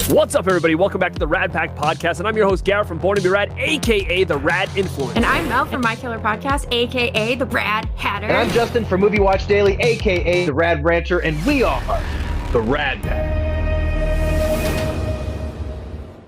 What's up, everybody? Welcome back to the Radpack podcast, and I'm your host, Garrett from Born to Be Rad, a.k.a. the Rad Influence. And I'm Mel from My Killer Podcast, a.k.a. the Rad Hatter. And I'm Justin from Movie Watch Daily, a.k.a. the Rad Rancher, and we are the Radpack.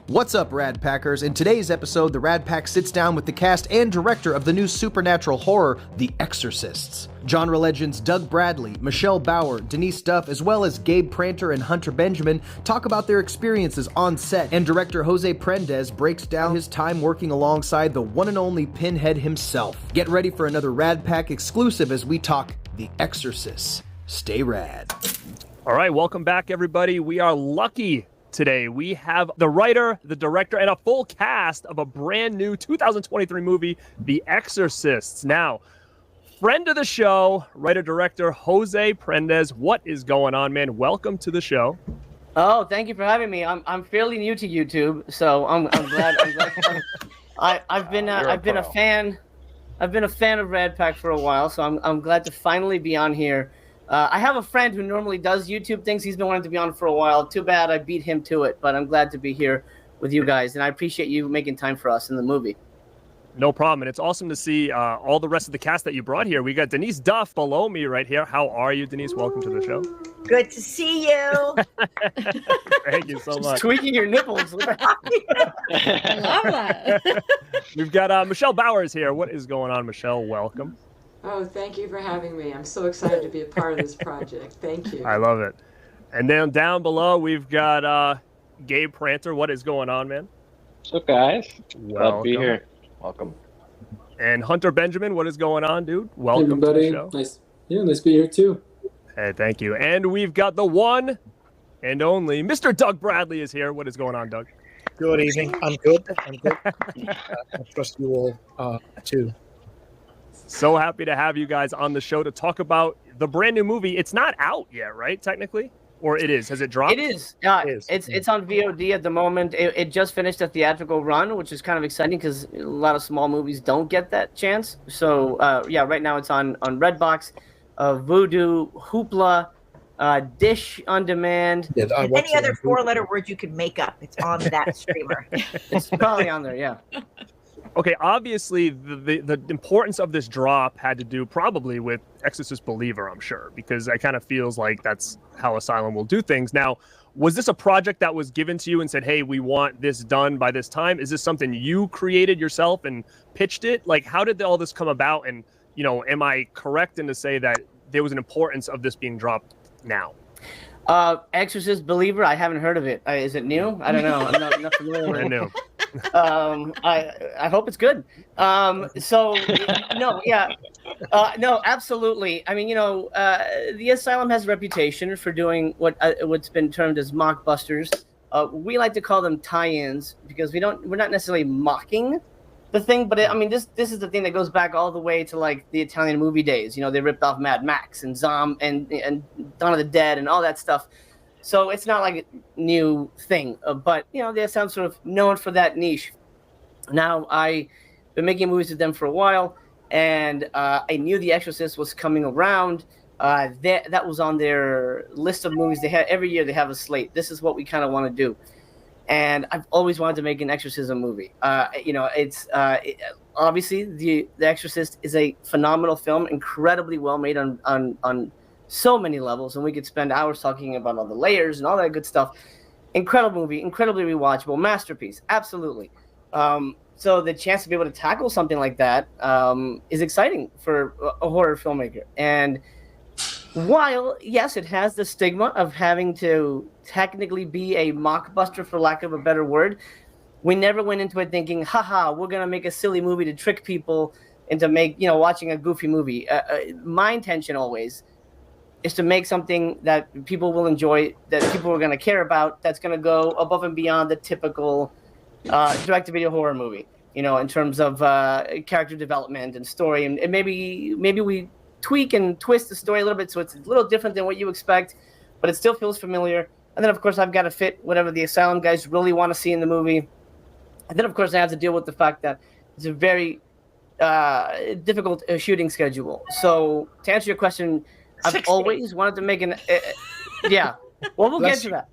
What's up, Rad Packers? In today's episode, the Rad Pack sits down with the cast and director of the new supernatural horror, The Exorcists. Genre legends Doug Bradley, Michelle Bauer, Denice Duff, as well as Gabe Pranter and Hunter Benjamin talk about their experiences on set, and director Jose Prendes breaks down his time working alongside the one and only Pinhead himself. Get ready for another Rad Pack exclusive as we talk The Exorcists. Stay rad. All right, welcome back, everybody. We are lucky today. We have the writer, the director, and a full cast of a brand new 2023 movie, The Exorcists. Now, friend of the show, writer-director Jose Prendes. What is going on, man? Welcome to the show. Oh, thank you for having me. I'm fairly new to YouTube, so I'm glad. I've been a fan of Radpack for a while, so I'm glad to finally be on here. I have a friend who normally does YouTube things. He's been wanting to be on for a while. Too bad I beat him to it, but I'm glad to be here with you guys, and I appreciate you making time for us in the movie. No problem, and it's awesome to see all the rest of the cast that you brought here. We got Denice Duff below me right here. How are you, Denice? Welcome to the show. Good to see you. Thank you so much. Tweaking your nipples. I love that. We've got Michelle Bauer here. What is going on, Michelle? Welcome. Oh, thank you for having me. I'm so excited to be a part of this project. Thank you. I love it. And then down below, we've got Gabe Pranter. What is going on, man? What's up, guys? Glad to be here. Welcome. And Hunter Benjamin, what is going on, dude? Welcome to the show. Nice to be here too. Hey, thank you. And we've got the one and only Mr. Doug Bradley is here. What is going on, Doug? Good evening. I'm good. I trust you all too. So happy to have you guys on the show to talk about the brand new movie. It's not out yet, right? Technically, or it is? Has it dropped? It is. It's on VOD at the moment. It just finished a theatrical run, which is kind of exciting because a lot of small movies don't get that chance. So right now it's on Redbox, Vudu, Hoopla, Dish on Demand. Yeah, any other four-letter word you could make up, it's on that streamer. It's probably on there, yeah. Okay, obviously the importance of this drop had to do probably with Exorcist Believer, I'm sure, because it kind of feels like that's how Asylum will do things. Now, was this a project that was given to you and said, hey, we want this done by this time? Is this something you created yourself and pitched it? Like, how did all this come about? And, am I correct in to say that there was an importance of this being dropped now? Exorcist Believer, I haven't heard of it. Is it new? I don't know. I'm not familiar with it. Brand new. I hope it's good. No, absolutely. I mean, the Asylum has a reputation for doing what's been termed as mockbusters. We like to call them tie-ins because we're not necessarily mocking the thing, but this is the thing that goes back all the way to like the Italian movie days. They ripped off Mad Max and and Dawn of the Dead and all that stuff. So it's not like a new thing, but they sound sort of known for that niche. Now I've been making movies with them for a while, and I knew The Exorcist was coming around. That was on their list of movies. They had every year. They have a slate. This is what we kind of want to do, and I've always wanted to make an exorcism movie. It's obviously the Exorcist is a phenomenal film, incredibly well made on so many levels, and we could spend hours talking about all the layers and all that good stuff. Incredible movie, incredibly rewatchable, masterpiece, absolutely. So the chance to be able to tackle something like that is exciting for a horror filmmaker. And while, yes, it has the stigma of having to technically be a mockbuster, for lack of a better word, we never went into it thinking, haha, we're going to make a silly movie to trick people into watching a goofy movie. My intention always is to make something that people will enjoy, that people are going to care about, that's going to go above and beyond the typical direct-to-video horror movie, in terms of character development and story. And maybe we tweak and twist the story a little bit so it's a little different than what you expect, but it still feels familiar. And then, of course, I've got to fit whatever the Asylum guys really want to see in the movie. And then, of course, I have to deal with the fact that it's a very difficult shooting schedule. So to answer your question, I've always wanted to make an yeah. Well, we'll get to that.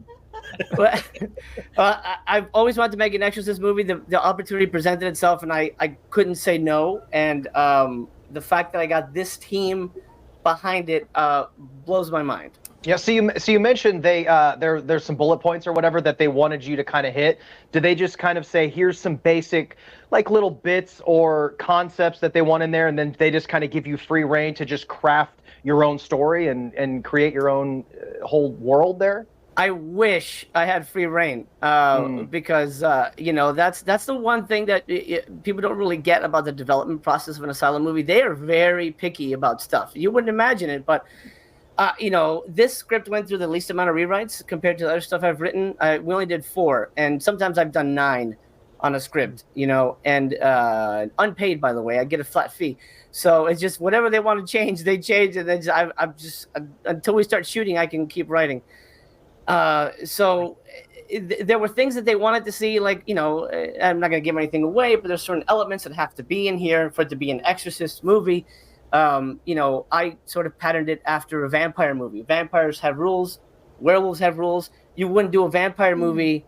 I've always wanted to make an Exorcist movie. The opportunity presented itself, and I couldn't say no. And the fact that I got this team behind it blows my mind. Yeah, so you mentioned there's some bullet points or whatever that they wanted you to kind of hit. Did they just kind of say, here's some basic like little bits or concepts that they want in there, and then they just kind of give you free reign to just craft your own story and create your own whole world there? I wish I had free reign because that's the one thing that people don't really get about the development process of an Asylum movie. They are very picky about stuff. You wouldn't imagine it, but this script went through the least amount of rewrites compared to the other stuff I've written. We only did 4, and sometimes I've done 9 on a script, and unpaid, by the way. I get a flat fee. So it's just whatever they want to change, they change, and then I'm just until we start shooting, I can keep writing. So there were things that they wanted to see, like, I'm not going to give anything away, but there's certain elements that have to be in here for it to be an Exorcist movie. I sort of patterned it after a vampire movie. Vampires have rules. Werewolves have rules. You wouldn't do a vampire movie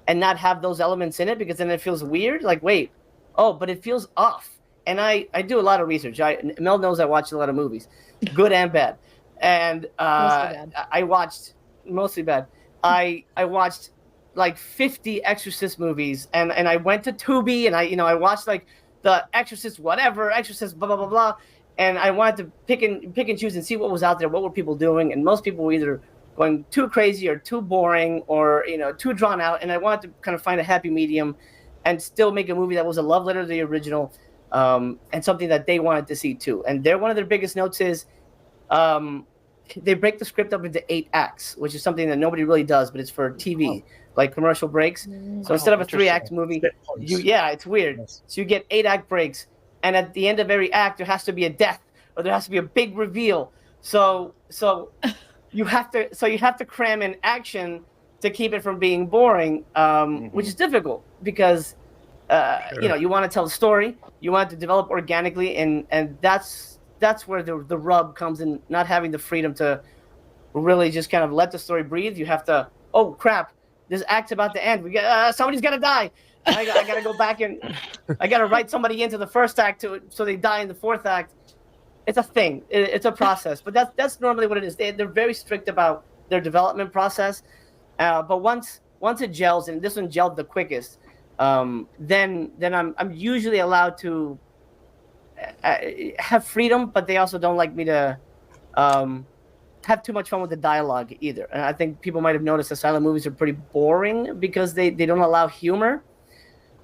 and not have those elements in it, because then it feels weird. Like, wait, but it feels off. And I do a lot of research. Mel knows I watch a lot of movies, good and bad. And I watched mostly bad. I watched like 50 Exorcist movies, and I went to Tubi, and I watched like the Exorcist whatever, Exorcist blah blah blah blah, and I wanted to pick and choose and see what was out there, what were people doing, and most people were either going too crazy or too boring or too drawn out, and I wanted to kind of find a happy medium and still make a movie that was a love letter to the original, and something that they wanted to see too. And one of their biggest notes is they break the script up into 8 acts, which is something that nobody really does, but it's for TV, like commercial breaks. So instead of a 3-act movie, it's weird. So you get 8-act breaks, and at the end of every act, there has to be a death or there has to be a big reveal. So you have to cram in action to keep it from being boring, which is difficult because you want to tell a story, you want it to develop organically, and that's where the rub comes in, not having the freedom to really just kind of let the story breathe. You have to, oh crap, this act's about to end. Somebody's got to die. I got to go back and I got to write somebody into the first act so they die in the 4th act. It's a thing. It's a process, but that's normally what it is. They're very strict about their development process. But once it gels, and this one gelled the quickest, then I'm usually allowed to have freedom, but they also don't like me to have too much fun with the dialogue either. And I think people might have noticed Asylum movies are pretty boring because they don't allow humor.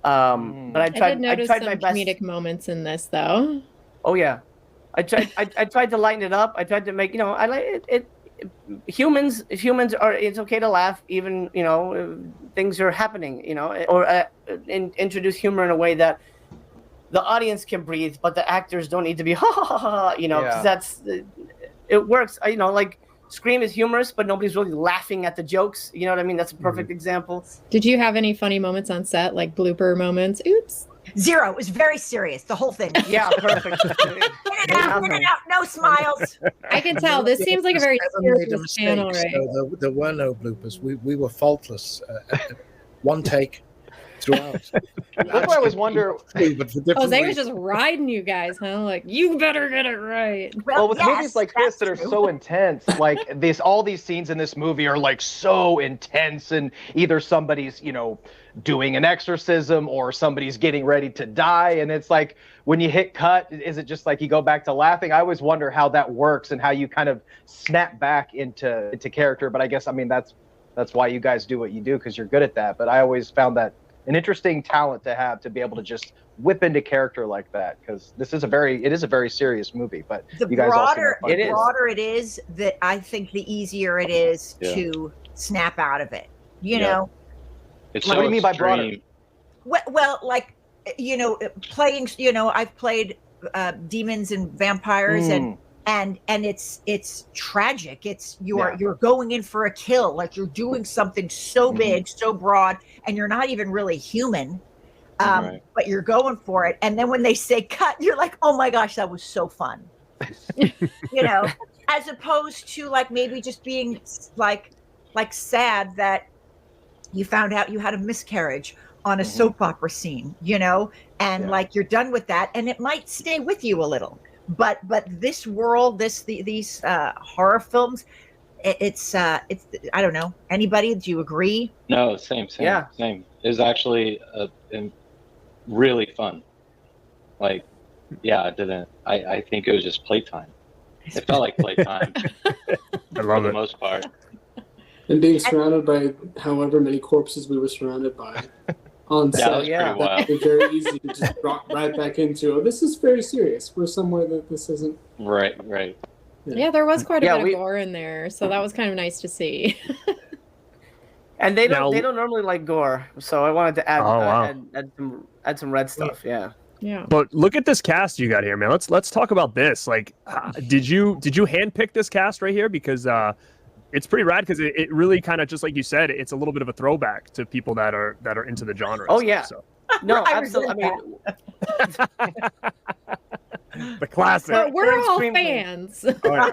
But I tried notice some my best comedic moments in this, though. Oh yeah, I tried to lighten it up. I tried to make I like it. Humans are. It's okay to laugh, even things are happening. Or introduce humor in a way that the audience can breathe, but the actors don't need to be ha ha ha ha. Because it works. Like Scream is humorous, but nobody's really laughing at the jokes. You know what I mean? That's a perfect example. Did you have any funny moments on set, like blooper moments? Oops. 0. It was very serious, the whole thing. Yeah, perfect. Get it out, no smiles. I can tell. This seems like a very serious channel, right? So there were no bloopers. We were faultless. One take throughout. That's why I always wonder. Jose was just riding you guys, huh? Like, you better get it right. Well, with movies like this that are so intense, like all these scenes in this movie are like so intense, and either somebody's, doing an exorcism or somebody's getting ready to die, and it's like when you hit cut, is it just like you go back to laughing? I always wonder how that works and how you kind of snap back into character. But I guess that's why you guys do what you do, because you're good at that. But I always found that an interesting talent to have, to be able to just whip into character like that, because it is a very serious movie. But the broader it is, that I think the easier it is to snap out of it. You know. It's what do you mean by broader? Well, like playing. I've played demons and vampires, and it's tragic. It's you're going in for a kill, like you're doing something so big, so broad, and you're not even really human, but you're going for it. And then when they say cut, you're like, oh my gosh, that was so fun. As opposed to like maybe just being like sad that you found out you had a miscarriage on a soap opera scene, and like you're done with that, and it might stay with you a little. But this world, these horror films, it's I don't know. Anybody? Do you agree? No, same. Yeah. Same. It was actually really fun. Like, yeah, I think it was just playtime. It felt like playtime. I love for the it. most part. And being surrounded by however many corpses we were surrounded by on set. That was pretty wild. It's very easy to just drop right back into, oh, this is very serious. We're somewhere that this isn't. Right. Yeah, there was quite a bit of gore in there, so that was kind of nice to see. And they don't normally like gore, so I wanted to add some red stuff. Yeah. But look at this cast you got here, man. Let's talk about this. Like, did you handpick this cast right here? Because it's pretty rad. Because it really kind of, just like you said, it's a little bit of a throwback to people that are into the genre. Oh yeah. So. No, absolutely. I mean, the classic. But we're all fans. Oh, yeah.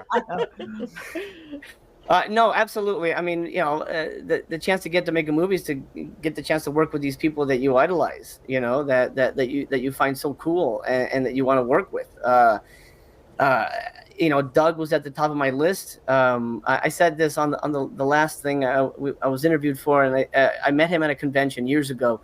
No, absolutely. I mean, the chance to get to make a movie is to get the chance to work with these people that you idolize, that you find so cool and that you want to work with. Doug was at the top of my list. I said this on the last thing I was interviewed for, and I met him at a convention years ago.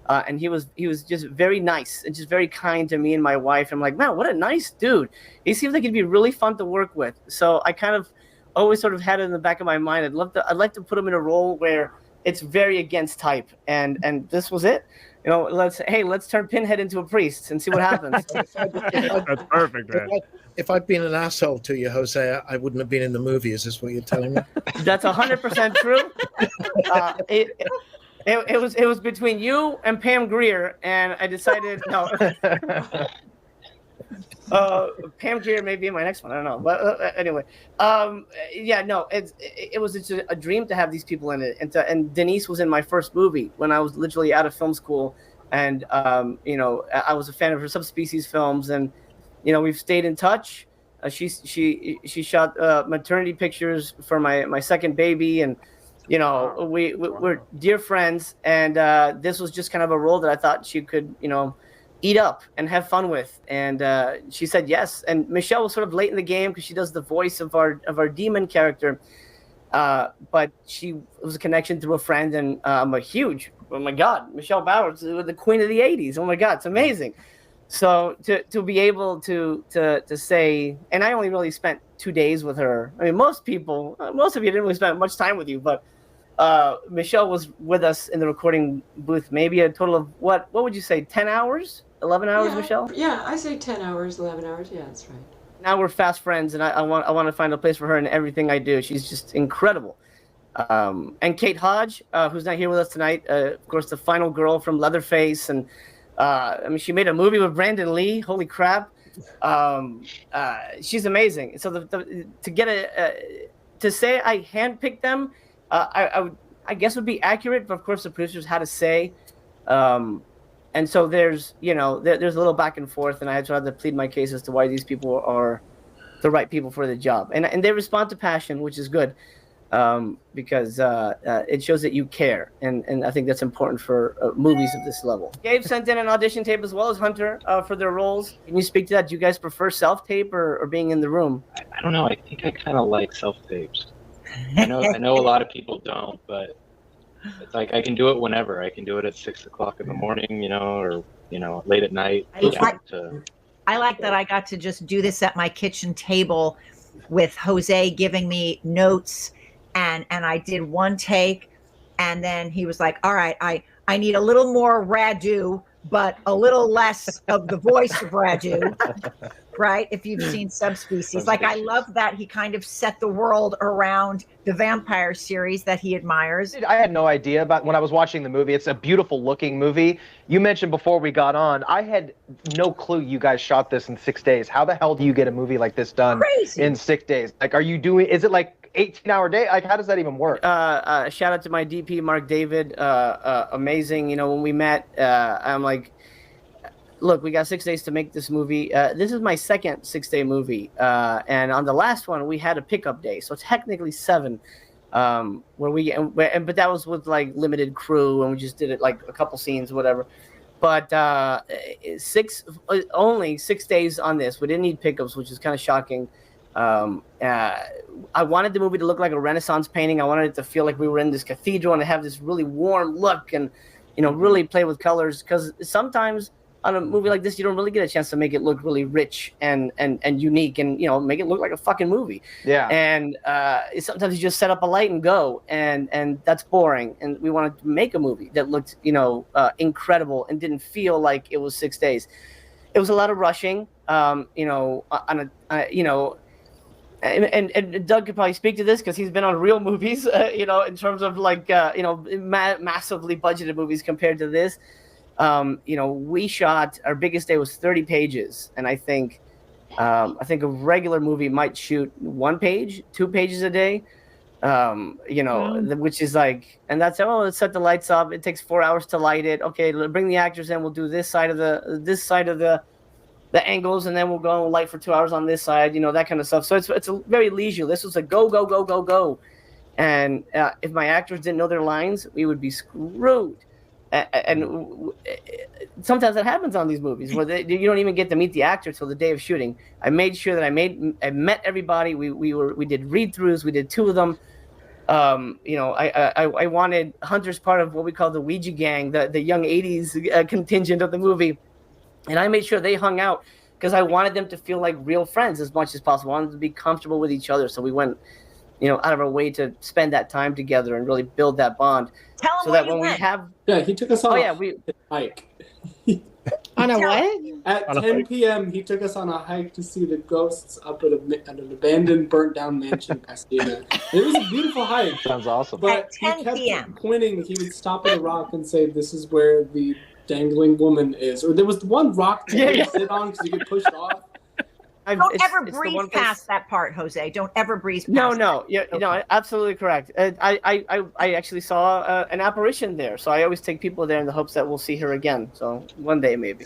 And he was just very nice and just very kind to me and my wife. I'm like, man, what a nice dude. He seems like he'd be really fun to work with. So I kind of always sort of had it in the back of my mind. I'd like to put him in a role where it's very against type, and this was it. Let's turn Pinhead into a priest and see what happens. That's perfect, man. If I'd been an asshole to you, Jose, I wouldn't have been in the movie. Is this what you're telling me? That's 100% true. It was between you and Pam Grier, and I decided no. Pam Grier may be in my next one. I don't know, but anyway, it was just a dream to have these people in it, and Denice was in my first movie when I was literally out of film school, and I was a fan of her Subspecies films, and we've stayed in touch. She shot maternity pictures for my second baby, and we're dear friends, and this was just kind of a role that I thought she could eat up and have fun with, and she said yes. And Michelle was sort of late in the game because she does the voice of our demon character, but she was a connection through a friend, and I'm a huge, oh my god, Michelle Bauer, the queen of the 80s. Oh my god, it's amazing. So to be able to say, and I only really spent 2 days with her. I mean, most of you didn't really spend much time with you, but Michelle was with us in the recording booth maybe a total of what would you say, 10 hours, 11 hours, Michelle? Yeah, I say 10 hours, 11 hours. Yeah, that's right. Now we're fast friends, and I want to find a place for her in everything I do. She's just incredible. And Kate Hodge, who's not here with us tonight, of course, the final girl from Leatherface, and she made a movie with Brandon Lee. Holy crap. She's amazing. So to say I handpicked them, I guess would be accurate, but of course the producers had to say, and so there's there's a little back and forth, and I tried to plead my case as to why these people are the right people for the job, and they respond to passion, which is good, because it shows that you care, and I think that's important for movies of this level. Gabe sent in an audition tape as well as Hunter for their roles. Can you speak to that? Do you guys prefer self-tape or being in the room? I don't know. I think I kind of like self-tapes. I know a lot of people don't, but it's like I can do it whenever. I can do it at 6 o'clock in the morning, or late at night. I like that I got to just do this at my kitchen table with Jose giving me notes, and I did one take, and then he was like, all right, I need a little more Radu, but a little less of the voice of Radu. Right? If you've seen Subspecies. Like, I love that he kind of set the world around the vampire series that he admires. I had no idea about when I was watching the movie. It's a beautiful looking movie. You mentioned before we got on, I had no clue you guys shot this in 6 days. How the hell do you get a movie like this done in 6 days? Like, is it like 18-hour day? Like, how does that even work? Shout out to my DP, Mark David. Amazing. When we met, I'm like, look, we got 6 days to make this movie. This is my second 6-day movie. And on the last one, we had a pickup day. So technically 7. But that was with like limited crew, and we just did it like a couple scenes, whatever. But only 6 days on this. We didn't need pickups, which is kind of shocking. I wanted the movie to look like a Renaissance painting. I wanted it to feel like we were in this cathedral and to have this really warm look and, really play with colors. Because sometimes on a movie like this, you don't really get a chance to make it look really rich and unique and, make it look like a fucking movie. Yeah. And sometimes you just set up a light and go, and that's boring. And we wanted to make a movie that looked, incredible and didn't feel like it was 6 days. It was a lot of rushing, And Doug could probably speak to this because he's been on real movies, in terms of like, massively budgeted movies compared to this. We shot, our biggest day was 30 pages. And I think a regular movie might shoot 1 page, 2 pages a day, which is like, and that's, let's set the lights up. It takes 4 hours to light it. Okay, bring the actors in. We'll do this side of the angles, and then we'll go and light for 2 hours on this side, that kind of stuff. So it's a very leisurely. This was a go, go, go, go, go. And if my actors didn't know their lines, we would be screwed. And sometimes that happens on these movies where you don't even get to meet the actor till the day of shooting. I made sure that I met everybody. We did read-throughs. We did 2 of them. I wanted Hunter's part of what we call the Ouija gang, the young 80s contingent of the movie. And I made sure they hung out because I wanted them to feel like real friends as much as possible. I wanted them to be comfortable with each other. So we went, out of our way to spend that time together and really build that bond. Tell them so where that you when went. we have, he took us on a hike. On a what? At 10 p.m., he took us on a hike to see the ghosts up at an abandoned, burnt-down mansion in Pasadena. It was a beautiful hike. Sounds awesome. But At 10 he kept p.m. pointing. He would stop at a rock and say, "This is where the dangling woman is." Or there was one rock that you could sit on because you get pushed off. Don't ever breeze past that part, Jose. Don't ever breeze past No, absolutely correct. I actually saw an apparition there, so I always take people there in the hopes that we'll see her again. So one day maybe.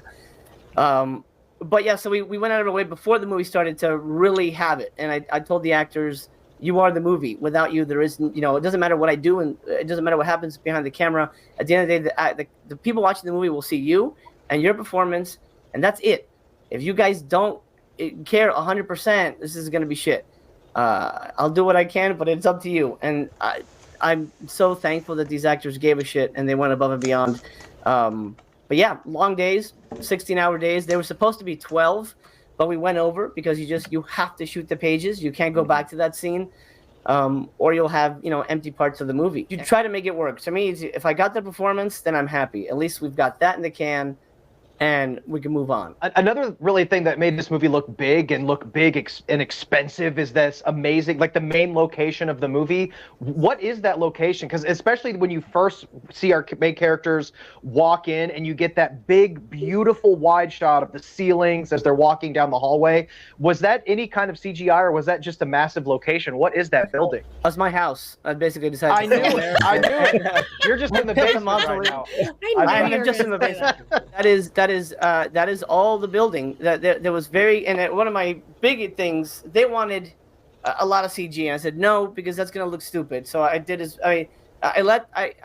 But yeah, so we went out of our way before the movie started to really have it, and I told the actors, "You are the movie. Without you, there isn't. It doesn't matter what I do, and it doesn't matter what happens behind the camera. At the end of the day, the people watching the movie will see you and your performance, and that's it. If you guys don't care 100%, this is going to be shit. I'll do what I can, but it's up to you." And I'm so thankful that these actors gave a shit and they went above and beyond. But yeah, long days, 16-hour days. They were supposed to be 12, but we went over because you have to shoot the pages. You can't go back to that scene, or you'll have empty parts of the movie. You try to make it work. To me, if I got the performance, then I'm happy. At least we've got that in the can, and we can move on. Another really thing that made this movie look big and expensive is this amazing, like the main location of the movie. What is that location? Because especially when you first see our main characters walk in and you get that big, beautiful wide shot of the ceilings as they're walking down the hallway. Was that any kind of CGI or was that just a massive location? What is that building? That's my house. I basically decided I knew it. I knew it. You're just in the basement right now. I'm just in the basement. That is all the building. There was one of my big things. They wanted a lot of CG, and I said no because that's going to look stupid. So I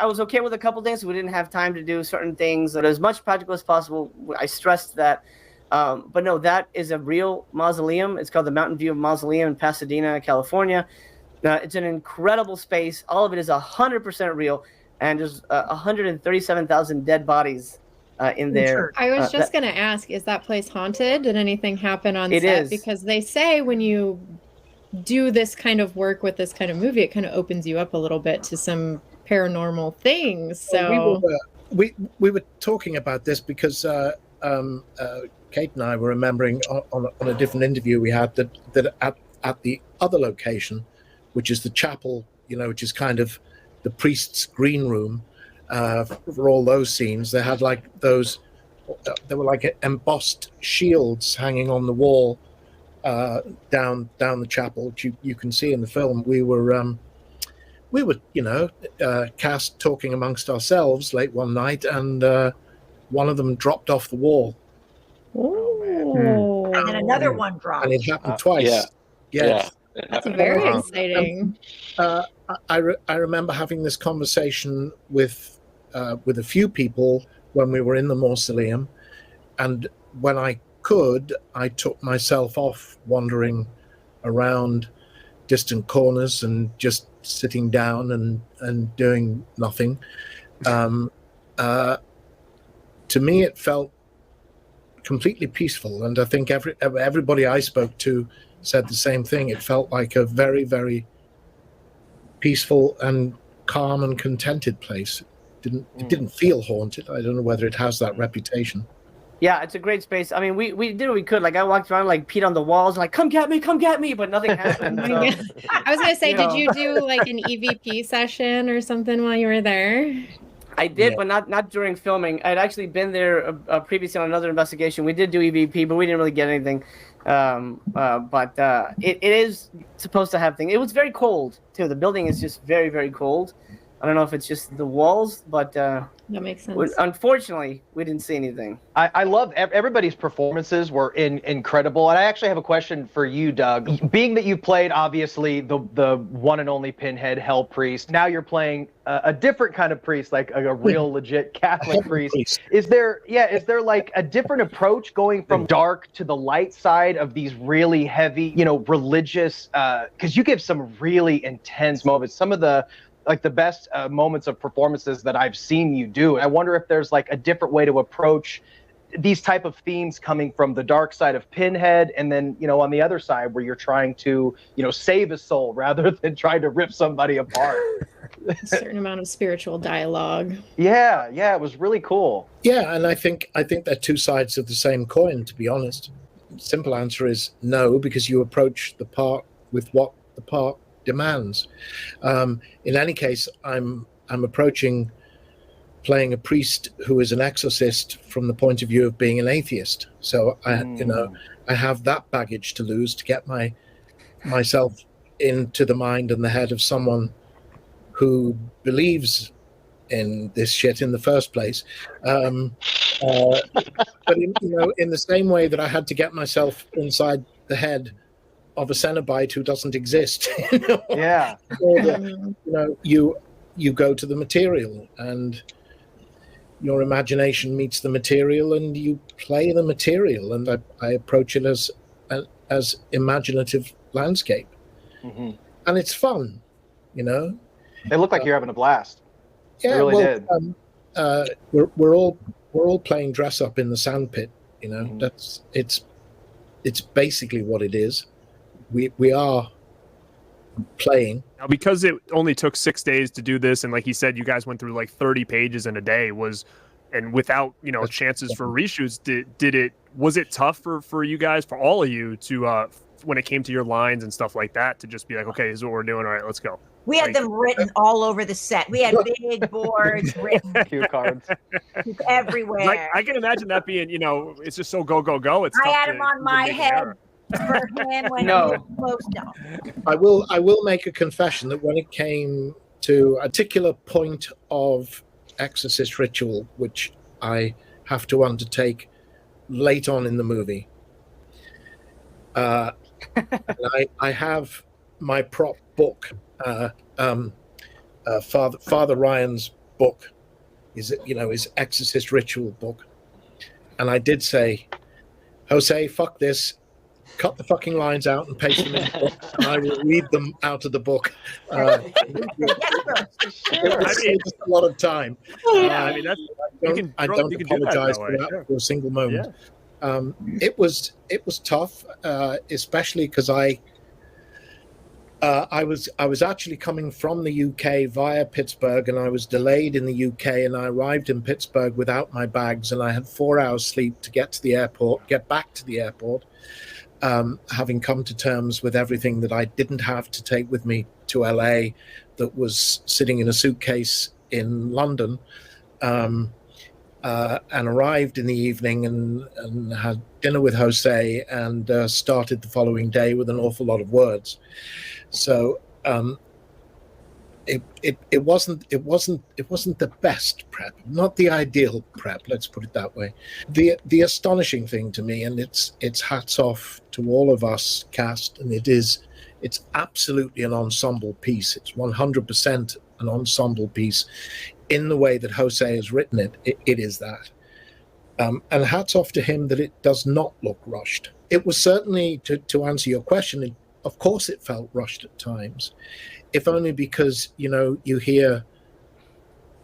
was okay with a couple things. We didn't have time to do certain things. But as much practical as possible, I stressed that. But no, that is a real mausoleum. It's called the Mountain View Mausoleum in Pasadena, California. It's an incredible space. All of it is 100% real, and there's 137,000 dead bodies in there. I was just going to ask, is that place haunted? Did anything happen on set? Is. Because they say when you do this kind of work with this kind of movie, it kind of opens you up a little bit to some paranormal things. So we were talking about this because Kate and I were remembering on a different interview we had that at the other location, which is the chapel, which is kind of the priest's green room. For all those scenes, they had there were like embossed shields hanging on the wall down the chapel, which you can see in the film. We were cast talking amongst ourselves late one night, and one of them dropped off the wall. Oh, and then another one dropped. And it happened twice. Yeah. That's very exciting. I remember having this conversation with a few people when we were in the mausoleum, and when I could, I took myself off wandering around distant corners and just sitting down and doing nothing. To me, it felt completely peaceful, and I think everybody I spoke to said the same thing. It felt like a very, very peaceful and calm and contented place. It didn't feel haunted. I don't know whether it has that reputation. Yeah, it's a great space. I mean, we did what we could. Like, I walked around, like, peed on the walls, like, come get me, but nothing happened. So, I was gonna say, did you do like an EVP session or something while you were there? I did, but not during filming. I'd actually been there previously on another investigation. We did do EVP, but we didn't really get anything. But it is supposed to have things. It was very cold too. The building is just very, very cold. I don't know if it's just the walls, but that makes sense. Unfortunately, we didn't see anything. I love everybody's performances were incredible, and I actually have a question for you, Doug. Being that you played obviously the one and only Pinhead Hell Priest, now you're playing a different kind of priest, like a real legit Catholic priest. Is there like a different approach going from dark to the light side of these really heavy, religious? Because you give some really intense moments. Some of the best moments of performances that I've seen you do. I wonder if there's like a different way to approach these type of themes coming from the dark side of Pinhead, and then on the other side where you're trying to save a soul rather than trying to rip somebody apart. A certain amount of spiritual dialogue. Yeah, it was really cool. Yeah, and I think they're two sides of the same coin, to be honest. Simple answer is no, because you approach the part with what the part demands. In any case, I'm approaching playing a priest who is an exorcist from the point of view of being an atheist. So I have that baggage to lose to get myself into the mind and the head of someone who believes in this shit in the first place. But in the same way that I had to get myself inside the head of a Cenobite who doesn't exist. Yeah. You go to the material, and your imagination meets the material, and you play the material, and I approach it as imaginative landscape. Mm-hmm. And it's fun, They look like you're having a blast. Yeah, they really did. We're all playing dress up in the sandpit. Mm-hmm. It's basically what it is. We are playing. Now, because it only took 6 days to do this, and like he said, you guys went through like 30 pages in a day, and without chances for reshoots, was it tough for you guys, for all of you, to when it came to your lines and stuff like that, to just be like, okay, this is what we're doing, all right, let's go? We had them written all over the set. We had big boards written cue cards everywhere. I can imagine that being, it's just so go. It's I had them on my head for him when he was close. No. I will make a confession that when it came to a particular point of exorcist ritual, which I have to undertake late on in the movie, and I have my prop book. Father Ryan's book is his exorcist ritual book, and I did say, Jose, fuck this, cut the fucking lines out and paste them in the book, and I will read them out of the book. It was just a lot of time. I don't apologize for that for a single moment. Yeah. It was tough, especially because I was actually coming from the UK via Pittsburgh, and I was delayed in the UK, and I arrived in Pittsburgh without my bags, and I had 4 hours sleep to get back to the airport, having come to terms with everything that I didn't have to take with me to LA that was sitting in a suitcase in London, and arrived in the evening and had dinner with Jose, and started the following day with an awful lot of words. So it wasn't the best prep, not the ideal prep, let's put it that way. The astonishing thing to me, and it's hats off to all of us cast, and it is It's absolutely an ensemble piece. It's 100% an ensemble piece. In the way that Jose has written it, it is that. And hats off to him that it does not look rushed. It was certainly, to answer your question, of course it felt rushed at times, if only because, you hear,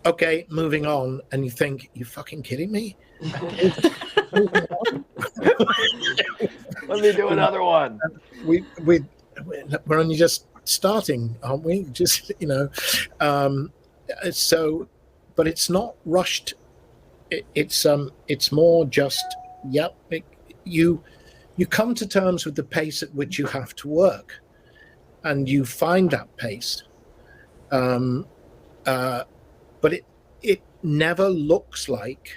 okay, moving on, and you think, you fucking kidding me? Let me do another one. We're only just starting, aren't we? Just, so, but it's not rushed. It's more just, you come to terms with the pace at which you have to work, and you find that pace. But it never looks like,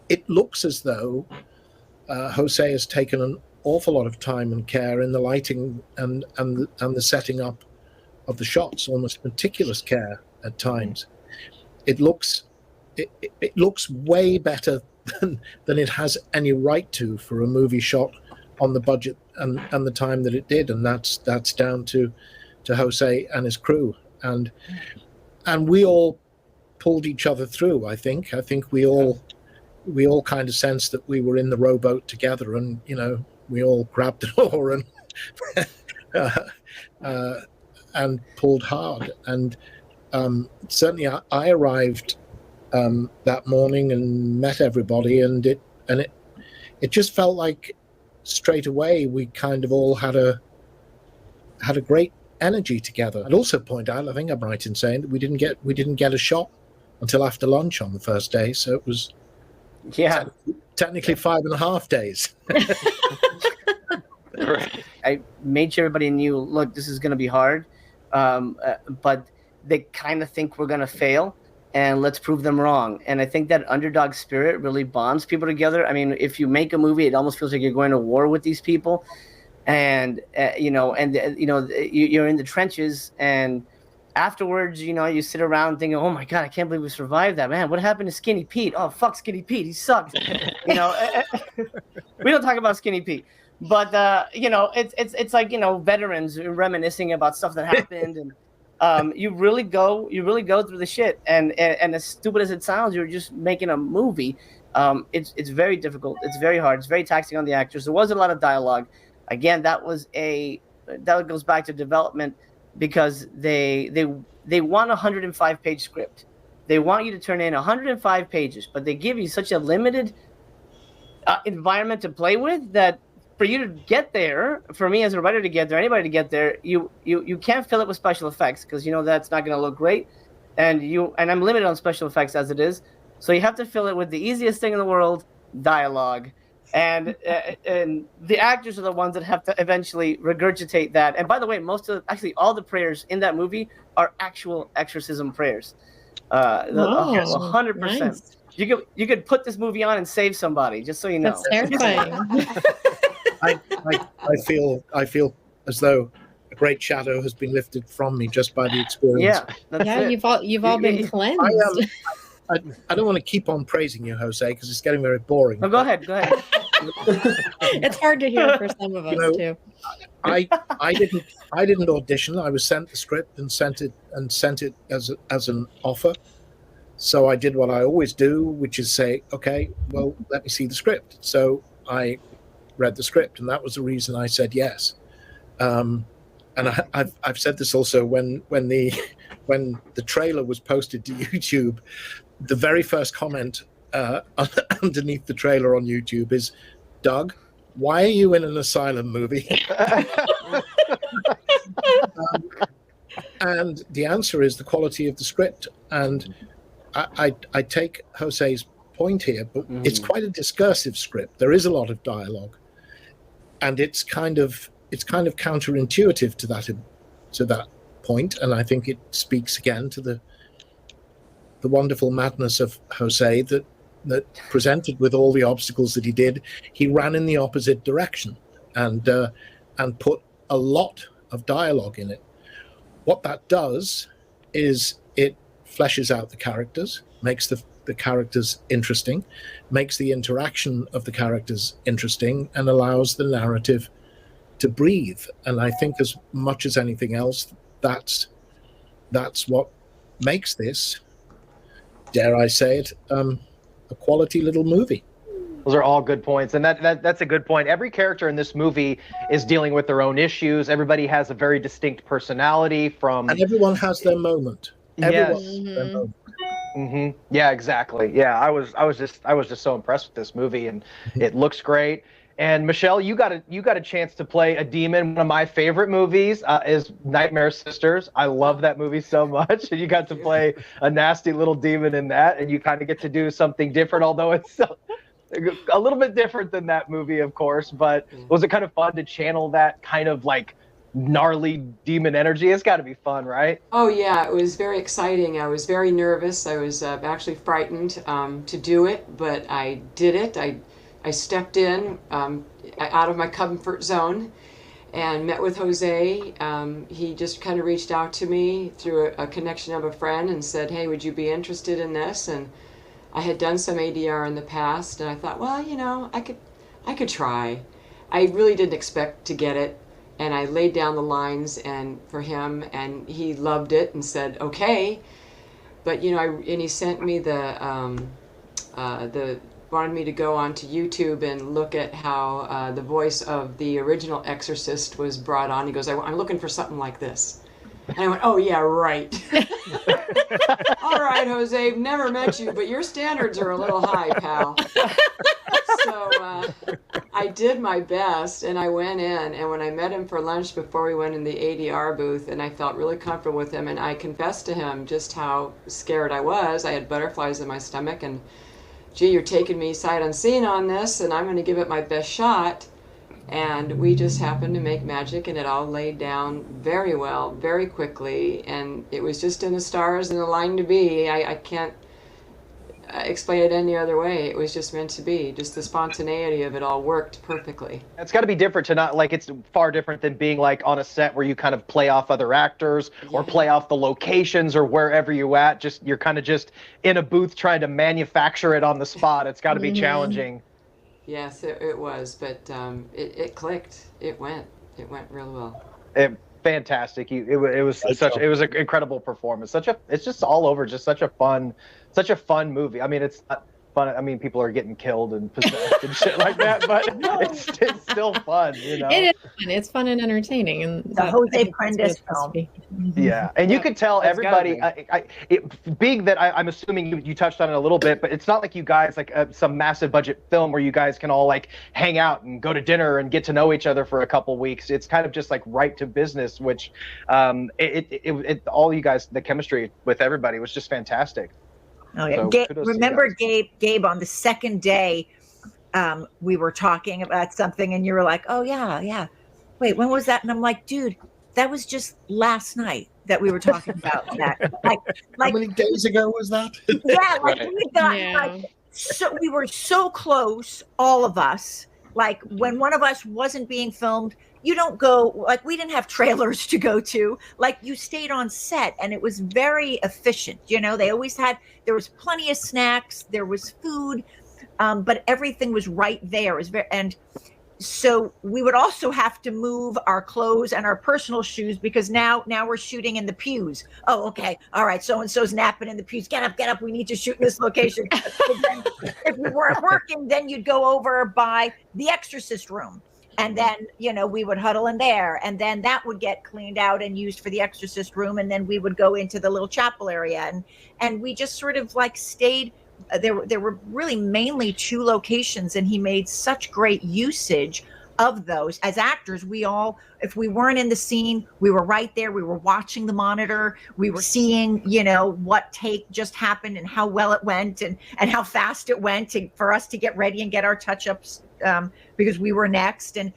it looks as though Jose has taken an awful lot of time and care in the lighting and the setting up of the shots, almost meticulous care at times. It looks way better than it has any right to for a movie shot on the budget and the time that it did, and that's down to Jose and his crew, and we all pulled each other through. I think we all kind of sensed that we were in the rowboat together, and we all grabbed an oar and pulled hard. And certainly I arrived that morning and met everybody, and it just felt like straight away we kind of all had a great energy together. I'd also point out, I think I'm right in saying that we didn't get a shot until after lunch on the first day, so it was technically 5.5 days. Right. I made sure everybody knew, look, this is going to be hard, but they kind of think we're going to fail, and let's prove them wrong. And I think that underdog spirit really bonds people together. I mean, if you make a movie, it almost feels like you're going to war with these people, and you're in the trenches, and afterwards, you sit around thinking, oh my God, I can't believe we survived that, man. What happened to Skinny Pete? Oh, fuck Skinny Pete. He sucks. We don't talk about Skinny Pete. But it's like veterans reminiscing about stuff that happened, and you really go through the shit. And as stupid as it sounds, you're just making a movie. It's very difficult. It's very hard. It's very taxing on the actors. There was a lot of dialogue. Again, that goes back to development, because they want a 105-page script. They want you to turn in 105 pages, but they give you such a limited environment to play with that. For you to get there, for me as a writer to get there, anybody to get there, you can't fill it with special effects, because that's not going to look great, and I'm limited on special effects as it is. So you have to fill it with the easiest thing in the world, dialogue, and the actors are the ones that have to eventually regurgitate that. And by the way, all the prayers in that movie are actual exorcism prayers. 100%. Nice. You could put this movie on and save somebody, just so you know. That's terrifying. I feel as though a great shadow has been lifted from me just by the experience. You've all been cleansed. I don't want to keep on praising you, Jose, because it's getting very boring. No, go ahead. It's hard to hear for some of us too. I didn't audition. I was sent the script and sent it as an offer. So I did what I always do, which is say, okay, well, let me see the script. So I read the script, and that was the reason I said yes. And I've said this also when the trailer was posted to YouTube, the very first comment underneath the trailer on YouTube is, Doug, why are you in an asylum movie? And the answer is the quality of the script. And I take Jose's point here, but it's quite a discursive script. There is a lot of dialogue, and it's kind of counterintuitive to that point. And I think it speaks again to the wonderful madness of Jose that presented with all the obstacles that he did, he ran in the opposite direction and put a lot of dialogue in it. What that does is it fleshes out the characters, makes the characters interesting, makes the interaction of the characters interesting, and allows the narrative to breathe. And I think as much as anything else, that's what makes this, dare I say it, a quality little movie. Those are all good points, and that's a good point. Every character in this movie is dealing with their own issues. Everybody has a very distinct personality and everyone has their moment. Everyone Yes. has their moment. Mm-hmm. Yeah, exactly. Yeah, I was just so impressed with this movie, and it looks great. And Michelle, you got a chance to play a demon. One of my favorite movies is Nightmare Sisters. I love that movie so much, and you got to play a nasty little demon in that, and you kind of get to do something different, although it's a little bit different than that movie, of course. But was it kind of fun to channel that kind of like gnarly demon energy? It's got to be fun, right? Oh yeah, it was very exciting. I was very nervous. I was actually frightened to do it, but I did it. I stepped in out of my comfort zone and met with Jose. He just kind of reached out to me through a connection of a friend and said, hey, would you be interested in this? And I had done some ADR in the past, and I thought, well, you know, I could try. I really didn't expect to get it, and I laid down the lines for him, and he loved it and said, okay. But you know, and he sent me wanted me to go onto YouTube and look at how the voice of the original Exorcist was brought on. He goes, I'm looking for something like this. And I went, oh yeah, right. All right, Jose, never met you, but your standards are a little high, pal. So I did my best, and I went in, and when I met him for lunch before we went in the ADR booth, and I felt really comfortable with him, and I confessed to him just how scared I was. I had butterflies in my stomach, and gee, you're taking me sight unseen on this, and I'm going to give it my best shot. And we just happened to make magic, and it all laid down very well, very quickly, and it was just in the stars and the line to be. I can't explain it any other way. It was just meant to be. Just the spontaneity of it all worked perfectly. It's got to be different to not, like, it's far different than being like on a set where you kind of play off other actors or play off the locations or wherever you're at. Just you're kind of just in a booth trying to manufacture it on the spot. It's got to be challenging. Yes, it was, but it clicked. It went real well. Fantastic. It was an incredible performance. It's just all over. Just such a fun movie. I mean, it's not fun. I mean, people are getting killed and possessed and shit like that, but it's still fun. You know, it is fun. It's fun and entertaining, and the Jose Prendes film. Yeah, and you could tell everybody. Being that I'm assuming you touched on it a little bit, but it's not like you guys like some massive budget film where you guys can all like hang out and go to dinner and get to know each other for a couple weeks. It's kind of just like right to business, which all you guys, the chemistry with everybody was just fantastic. Oh yeah, so, remember Gabe on the second day, we were talking about something, and you were like, "Oh yeah. Wait, when was that?" And I'm like, "Dude, that was just last night that we were talking about that." Like how many days ago was that? Yeah, like we got so we were so close, all of us. Like when one of us wasn't being filmed, you don't go, like we didn't have trailers to go to, like you stayed on set, and it was very efficient. You know, there was plenty of snacks, there was food, but everything was right there. It was and so we would also have to move our clothes and our personal shoes because now we're shooting in the pews. Oh, okay. All right. So-and-so's napping in the pews. Get up. We need to shoot in this location. If we weren't working, then you'd go over by the exorcist room. And then, you know, we would huddle in there, and then that would get cleaned out and used for the exorcist room. And then we would go into the little chapel area, and we just sort of like stayed. There were really mainly two locations, and he made such great usage of those. As actors, we all, if we weren't in the scene, we were right there. We were watching the monitor. We were seeing, you know, what take just happened and how well it went and how fast it went for us to get ready and get our touch-ups because we were next. And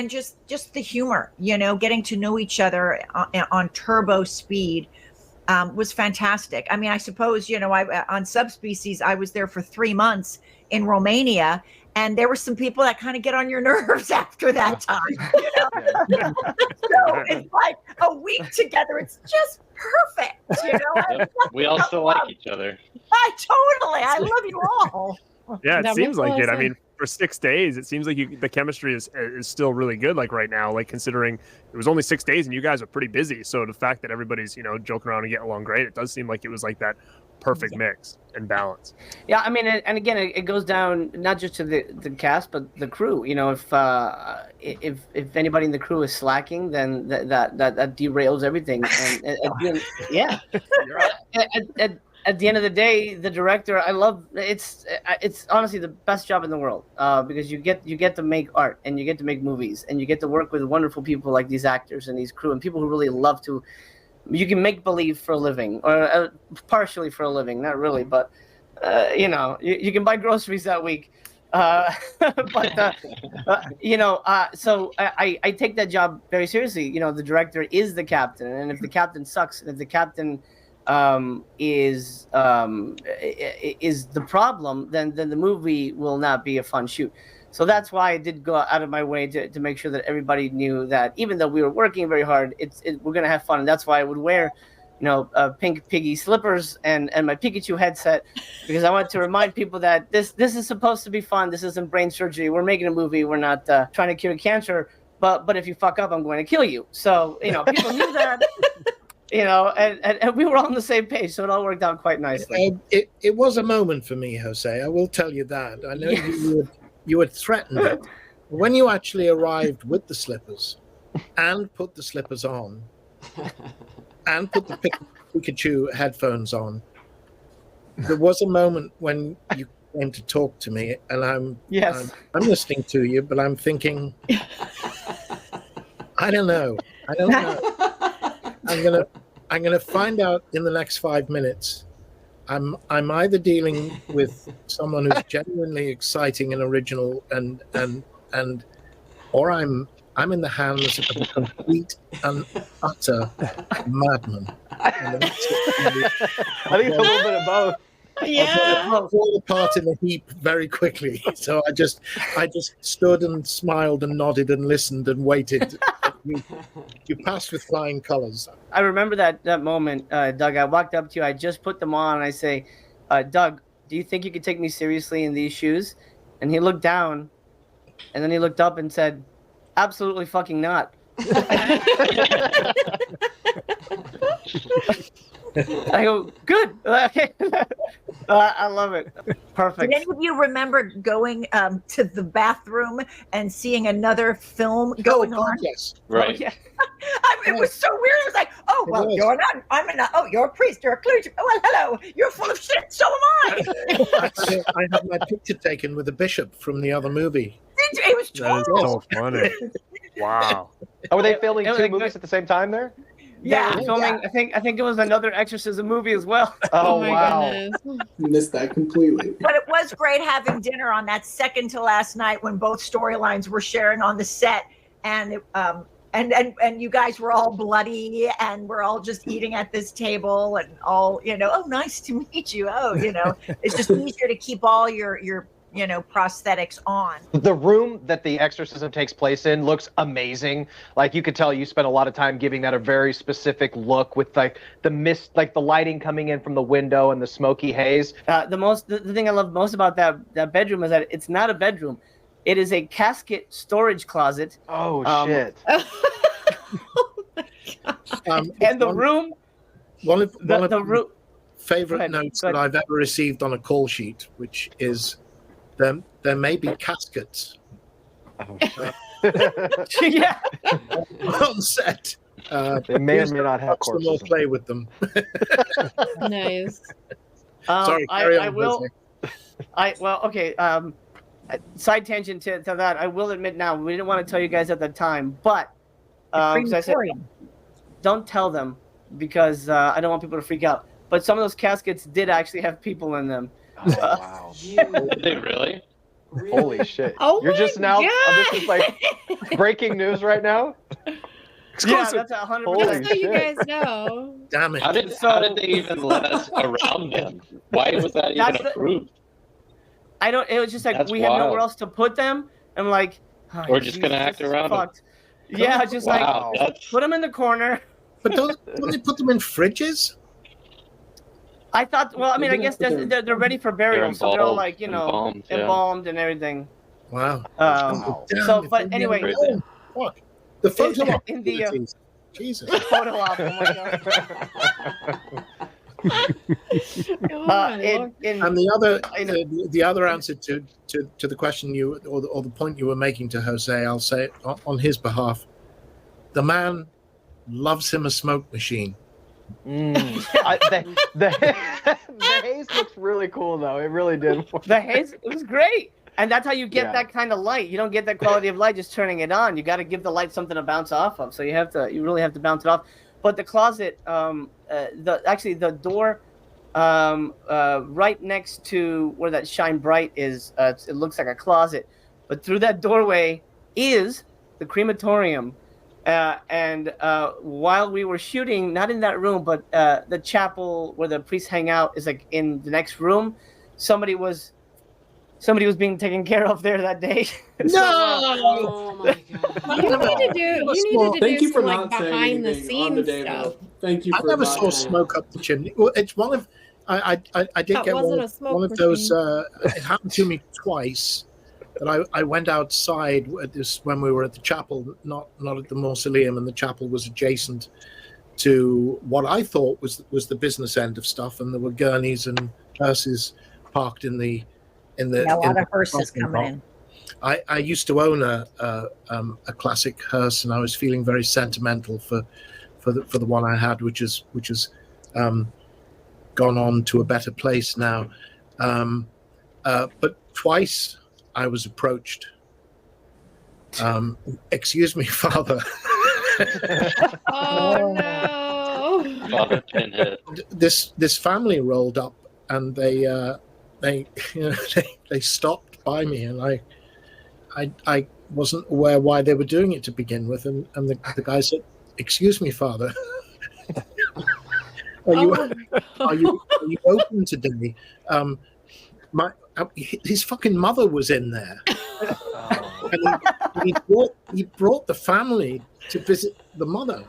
just the humor, you know, getting to know each other on turbo speed was fantastic. I mean, I suppose, you know, on Subspecies, I was there for 3 months in Romania, and there were some people that kind of get on your nerves after that time. You know? So it's like a week together. It's just perfect. You know, we also like each other. I love you all. Yeah, it seems like it. I mean, for 6 days, it seems like the chemistry is still really good. Like right now, like considering it was only 6 days and you guys are pretty busy. So the fact that everybody's joking around and getting along great, it does seem like it was like that perfect mix and balance. Yeah, I mean, and again, it goes down not just to the cast, but the crew. If anybody in the crew is slacking, then that derails everything. And yeah, at the end of the day, the director, I love it's honestly the best job in the world because you get to make art and you get to make movies and you get to work with wonderful people like these actors and these crew and people who really love to. You can make believe for a living, or partially for a living, not really, but you can buy groceries that week. So I take that job very seriously. The director is the captain, and if the captain sucks, and if the captain is the problem, then the movie will not be a fun shoot. So that's why I did go out of my way to make sure that everybody knew that even though we were working very hard, we're gonna have fun, and that's why I would wear, pink piggy slippers and my Pikachu headset because I wanted to remind people that this is supposed to be fun. This isn't brain surgery. We're making a movie. We're not trying to cure cancer. But if you fuck up, I'm going to kill you. So people knew that. And we were all on the same page, so it all worked out quite nicely. It was a moment for me, Jose. I will tell you that. I know you had threatened it. When you actually arrived with the slippers and put the slippers on and put the Pikachu headphones on, there was a moment when you came to talk to me, and I'm listening to you, but I'm thinking, I don't know. I'm gonna find out in the next 5 minutes. I'm either dealing with someone who's genuinely exciting and original, or I'm in the hands of a complete and utter madman. I think it's a little bit of both. Yeah, I'll fall apart in a heap very quickly. So I just stood and smiled and nodded and listened and waited. You passed with flying colors. I remember that moment, Doug. I walked up to you. I just put them on. And I say, Doug, do you think you could take me seriously in these shoes? And he looked down, and then he looked up and said, absolutely fucking not. I go, good. Okay. I love it. Perfect. Did any of you remember going to the bathroom and seeing another film going on? Yes. Right. Oh, yeah. It was so weird. It was like, oh, well, you're not. Oh, you're a priest. You're a clergyman. Oh, well, hello. You're full of shit. So am I. I had my picture taken with a bishop from the other movie. It was That is total. so funny. Wow. Oh, were they filming It was two like- movies at the same time there? Yeah, filming. I think it was another Exorcism movie as well. Oh, my wow. goodness. Missed that completely. But it was great having dinner on that second to last night when both storylines were sharing on the set, and and you guys were all bloody, and we're all just eating at this table, and all oh, nice to meet you. Oh, it's just easier to keep all your prosthetics on. The room that the exorcism takes place in looks amazing. Like you could tell you spent a lot of time giving that a very specific look with like the mist, like the lighting coming in from the window and the smoky haze. The thing I love most about that bedroom is that it's not a bedroom. It is a casket storage closet. Oh, shit. And the room. One of The room. favorite Go ahead, notes go ahead. that I've ever received on a call sheet, which is there may be caskets Yeah. on set. They may or may not have We'll corpses. play with them. Nice. Sorry, carry on, I will. Jose. Okay. Side tangent to that. I will admit now we didn't want to tell you guys at the time, but so I said, Crematorium. don't tell them because I don't want people to freak out. But some of those caskets did actually have people in them. Oh, wow. Did they really? Holy shit. Oh You're my just now, God. this is like breaking news right now? Yeah, Exclusive. that's 100%. Holy Just so you shit. guys know. Damn it. How did they even let us around them? Why was that even That's the- approved? I don't. It was just like That's we have nowhere wild. else to put them. I'm like, oh, We're just gonna Jesus, act this is around 'em. fucked. Yeah, just Wow, like that's put them in the corner. But don't they put them in fridges? I thought. Well, I mean, I guess they're ready for burial, so they're all like embalmed, yeah. embalmed and everything. Wow. So, but anyway, fuck. The photo op in the Jesus. photo op. Oh my god. And the other answer to the question or the point you were making to Jose, I'll say it on his behalf. The man loves him a smoke machine. The haze looks really cool, though. It really did. The haze, it was great. And that's how you get that kind of light. You don't get that quality of light just turning it on. You got to give the light something to bounce off of. So you really have to bounce it off. But the closet, the door right next to where that shine bright is, it looks like a closet. But through that doorway is the crematorium. And while we were shooting, not in that room, but the chapel where the priests hang out is like in the next room. Somebody was being taken care of there that day. Oh my god! You needed to do some like behind the scenes stuff. Thank you. I never saw smoke up the chimney. Well, it's one of I did get one of those. It happened to me twice. That I went outside when we were at the chapel, not at the mausoleum, and the chapel was adjacent to what I thought was the business end of stuff, and there were gurneys and hearses parked in the a lot of hearses coming in. I used to own a classic hearse, and I was feeling very sentimental for the one I had, which has gone on to a better place now. But twice I was approached. Excuse me, Father. Oh no! Father Pinhead. This family rolled up, and they stopped by me, and I wasn't aware why they were doing it to begin with, and the guy said, "Excuse me, Father, are you open today?" His fucking mother was in there, and he brought the family to visit the mother.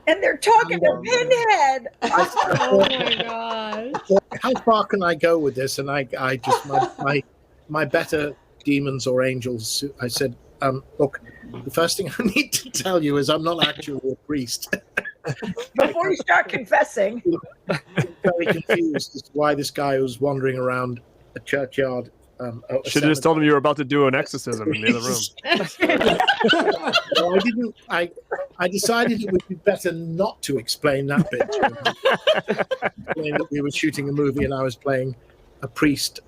And they're talking to Pinhead. Oh my god! How far can I go with this? And I just my better demons or angels. I said, look, the first thing I need to tell you is I'm not actually a priest. Before you start confessing, I'm very confused as to why this guy was wandering around a churchyard. Should have just told him you were about to do an exorcism in the other room. No, I decided it would be better not to explain that bit to him. Explain that we were shooting a movie and I was playing a priest.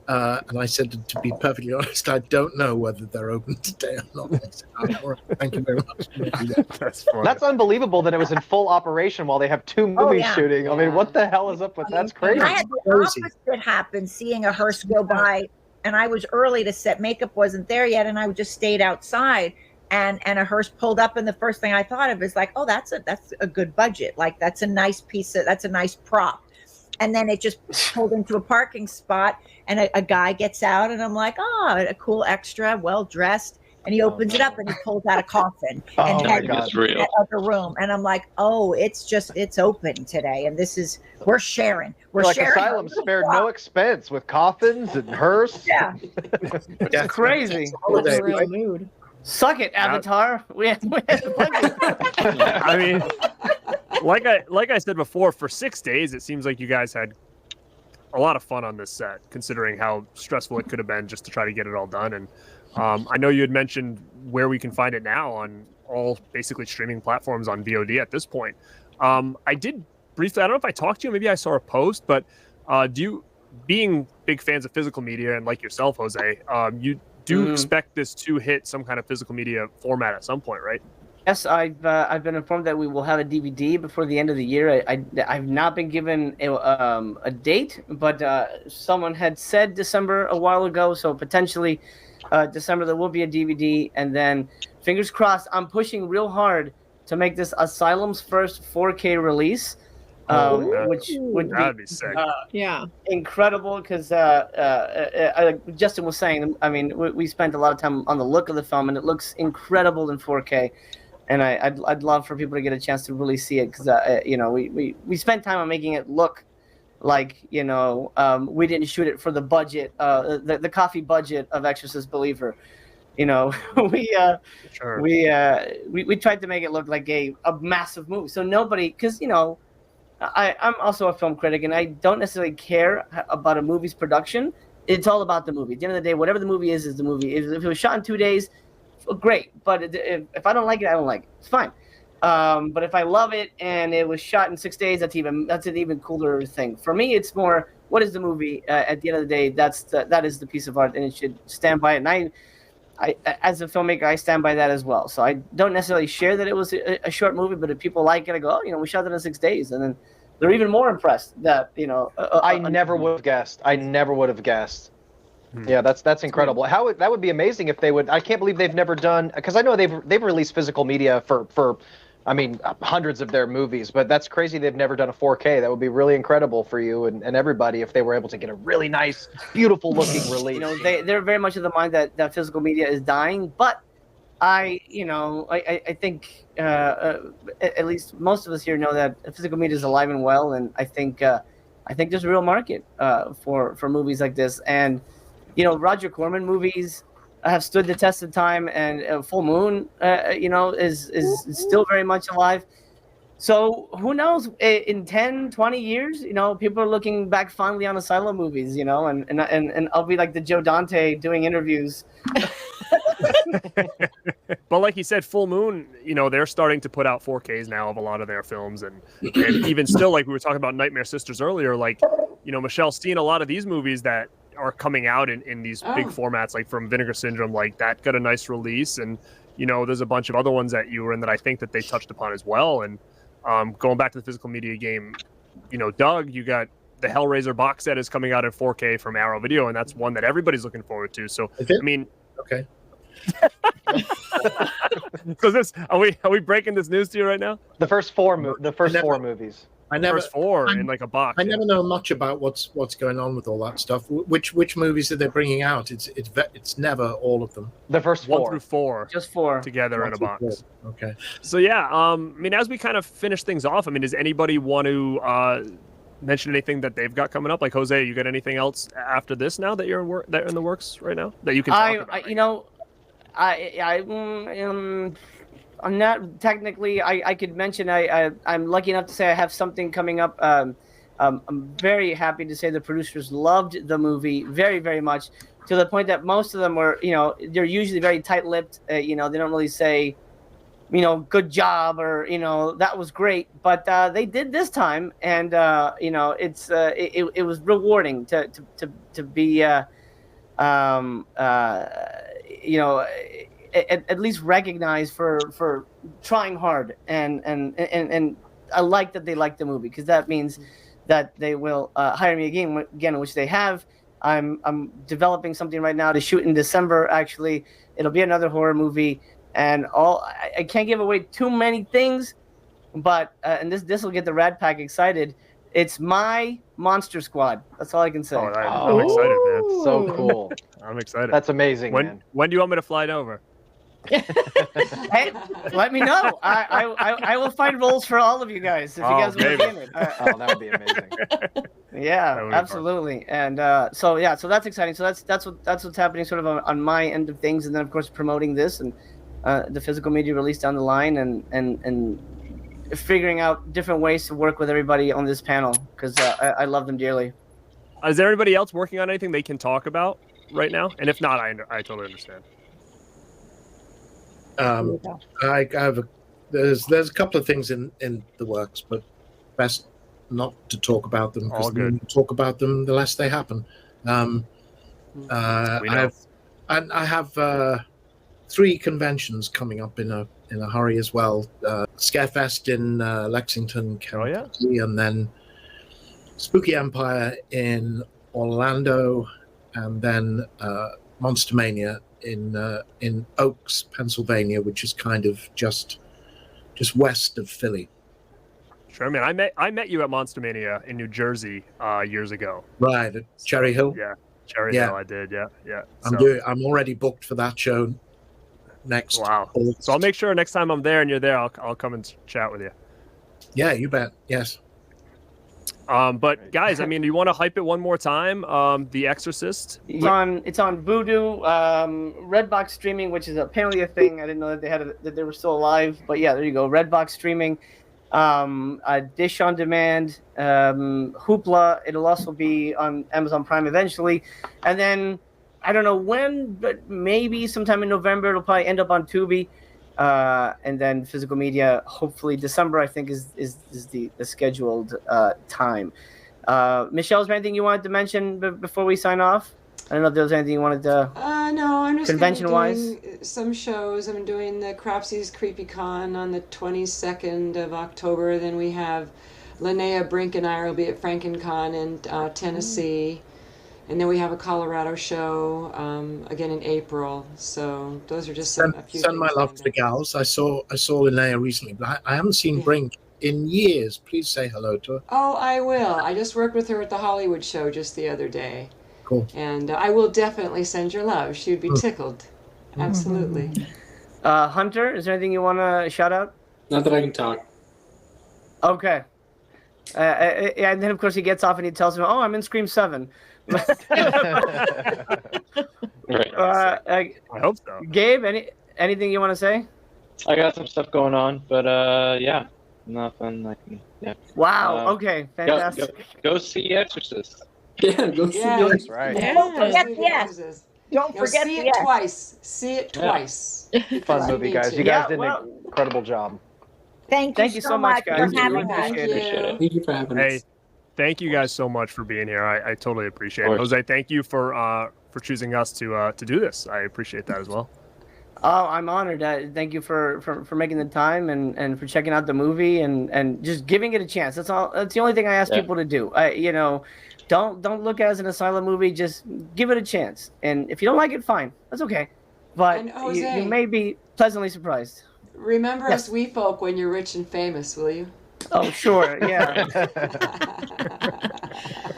And I said, to be perfectly honest, I don't know whether they're open today or not. I said, all right, thank you very much. That's unbelievable that it was in full operation while they have two movies shooting. I mean, what the hell is up with that's crazy. I had the opposite happen, seeing a hearse go by, and I was early to set. Makeup wasn't there yet, and I just stayed outside. And a hearse pulled up, and the first thing I thought of is like, oh, that's a good budget. Like that's a nice that's a nice prop. And then it just pulled into a parking spot, and a guy gets out, and I'm like, oh, a cool extra, well dressed. And he opens it up, and he pulls out a coffin and heads into that other room. And I'm like, oh, it's open today, and we're sharing. We're like sharing. Asylum spared no expense with coffins and hearse. Yeah, it's crazy. That's a real mood. Suck it, Avatar. We had I mean, like I said before, for 6 days, it seems like you guys had a lot of fun on this set, considering how stressful it could have been just to try to get it all done. And I know you had mentioned where we can find it now on all basically streaming platforms on VOD at this point. I did briefly, I don't know if I talked to you, maybe I saw a post, but being big fans of physical media and like yourself, Jose, you do expect this to hit some kind of physical media format at some point, right? Yes, I've been informed that we will have a DVD before the end of the year. I've not been given a date, but someone had said December a while ago, so potentially December there will be a DVD, and then fingers crossed. I'm pushing real hard to make this Asylum's first 4K release, which would be sick. Incredible, because Justin was saying, I mean, we spent a lot of time on the look of the film, and it looks incredible in 4K. And I'd love for people to get a chance to really see it, because we spent time on making it look like, we didn't shoot it for the budget, the coffee budget of Exorcist Believer. We tried to make it look like a massive movie. So nobody, because I'm also a film critic, and I don't necessarily care about a movie's production. It's all about the movie. At the end of the day, whatever the movie is the movie. If it was shot in 2 days, great. But if I don't like it, I don't like it. It's fine. But if I love it and it was shot in 6 days, that's an even cooler thing. For me, it's more, what is the movie? At the end of the day, that is the piece of art, and it should stand by it. And I, as a filmmaker, I stand by that as well. So I don't necessarily share that it was a short movie, but if people like it, I go, we shot it in 6 days, and then they're even more impressed that I never would have guessed. Yeah, that's incredible. That would be amazing if they would. I can't believe they've never done, because I know they've released physical media for hundreds of their movies, but that's crazy they've never done a 4K. That would be really incredible for you and everybody if they were able to get a really nice, beautiful looking release. They're very much of the mind that physical media is dying, but I think at least most of us here know that physical media is alive and well, and I think there's a real market for movies like this. And Roger Corman movies have stood the test of time, and Full Moon, is still very much alive. So who knows? In 10, 20 years, people are looking back fondly on Asylum movies, and I'll be like the Joe Dante doing interviews. But like you said, Full Moon, they're starting to put out 4Ks now of a lot of their films, and even still, like we were talking about Nightmare Sisters earlier, like Michelle's seen a lot of these movies that are coming out in these big formats, like from Vinegar Syndrome, like that got a nice release, and there's a bunch of other ones that you were in that I think that they touched upon as well. And going back to the physical media game, Doug, you got the Hellraiser box set is coming out in 4K from Arrow Video, and that's one that everybody's looking forward to. So okay. So are we breaking this news to you right now? The first four movies. First four in like a box. I never know much about what's going on with all that stuff. Which movies are they bringing out? It's never all of them. The first 1 through 4, just 4 together in a box. 4. Okay. So yeah, as we kind of finish things off, does anybody want to mention anything that they've got coming up? Like Jose, you got anything else after this now that you're in the works right now that you can talk about? I'm not technically. I could mention. I'm lucky enough to say I have something coming up. I'm very happy to say the producers loved the movie very, very much, to the point that most of them were, they're usually very tight-lipped. They don't really say, good job or that was great, but they did this time, and it was rewarding to be at least recognized for trying hard, and I like that they like the movie, because that means that they will hire me again, which they have. I'm developing something right now to shoot in December. Actually, it'll be another horror movie, and I can't give away too many things, but and this will get the Radpack excited. It's my Monster Squad. That's all I can say. I'm excited, man. So cool. I'm excited. That's amazing, man. When do you want me to fly it over? Hey, let me know. I will find roles for all of you guys if you guys want to be in it. That would be amazing. Yeah, absolutely. And so that's exciting. So that's what's happening sort of on my end of things, and then of course promoting this and the physical media release down the line, and figuring out different ways to work with everybody on this panel, because I love them dearly. Is there anybody else working on anything they can talk about right now? And if not, I totally understand. I have there's a couple of things in the works, but best not to talk about them, because the more you talk about them, the less they happen. I have 3 conventions coming up in a hurry as well. Scarefest in Lexington, Kentucky, and then Spooky Empire in Orlando, and then Monster Mania in Oaks, Pennsylvania, which is kind of just west of Philly. Sure, man. I met you at Monster Mania in New Jersey years ago. Right, at Cherry Hill. Yeah, Cherry Hill. I did. Yeah. I'm already booked for that show next. Wow. So I'll make sure next time I'm there and you're there, I'll come and chat with you. Yeah, you bet. Yes. But guys, I mean, you want to hype it one more time? The Exorcist. It's on Vudu, Redbox streaming, which is apparently a thing. I didn't know that they were still alive, but yeah, there you go. Redbox streaming, Dish on Demand, Hoopla. It'll also be on Amazon Prime eventually, and then I don't know when, but maybe sometime in November it'll probably end up on Tubi, and then physical media. Hopefully December, I think, is the scheduled time. Michelle, is there anything you wanted to mention before we sign off? I don't know if there was anything you wanted to. No, I'm just convention-wise doing some shows. I'm doing the Cropsy's CreepyCon on the 22nd of October. Then we have Linnea Brink and I will be at FrankenCon in Tennessee. And then we have a Colorado show again in April. So those are just a few. Send my love to the gals. I saw Linnea recently, but I haven't seen Brink in years. Please say hello to her. Oh, I will. I just worked with her at the Hollywood show just the other day. Cool. And I will definitely send your love. She would be tickled. Absolutely. Hunter, is there anything you want to shout out? Not that I can talk. Okay. And then, of course, he gets off and he tells him, "Oh, I'm in Scream 7." I hope so. Gabe, anything you want to say? I got some stuff going on, but yeah, nothing. Wow. Okay. Fantastic. Go see Exorcist. Yeah, go see it. That's right. Yeah. Don't forget Don't forget see it twice. See it twice. Fun movie, guys. You guys did an incredible job. Thank you so much, guys, for having us. Appreciate it. Thank you for having us. Hey, thank you guys so much for being here. I totally appreciate it. Jose, thank you for choosing us to do this. I appreciate that as well. Oh, I'm honored. Thank you for making the time and for checking out the movie and just giving it a chance. That's all. That's the only thing I ask people to do. Don't look at it as an asylum movie. Just give it a chance. And if you don't like it, fine. That's okay. But Jose, you may be pleasantly surprised. Remember us wee folk when you're rich and famous, will you? Oh, sure. Yeah.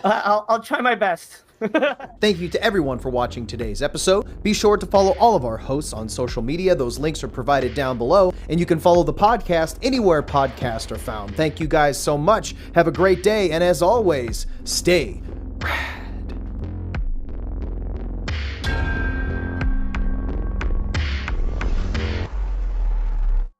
I'll try my best. Thank you to everyone for watching today's episode. Be sure to follow all of our hosts on social media. Those links are provided down below, and you can follow the podcast anywhere podcasts are found. Thank you guys so much. Have a great day, and as always, stay rad.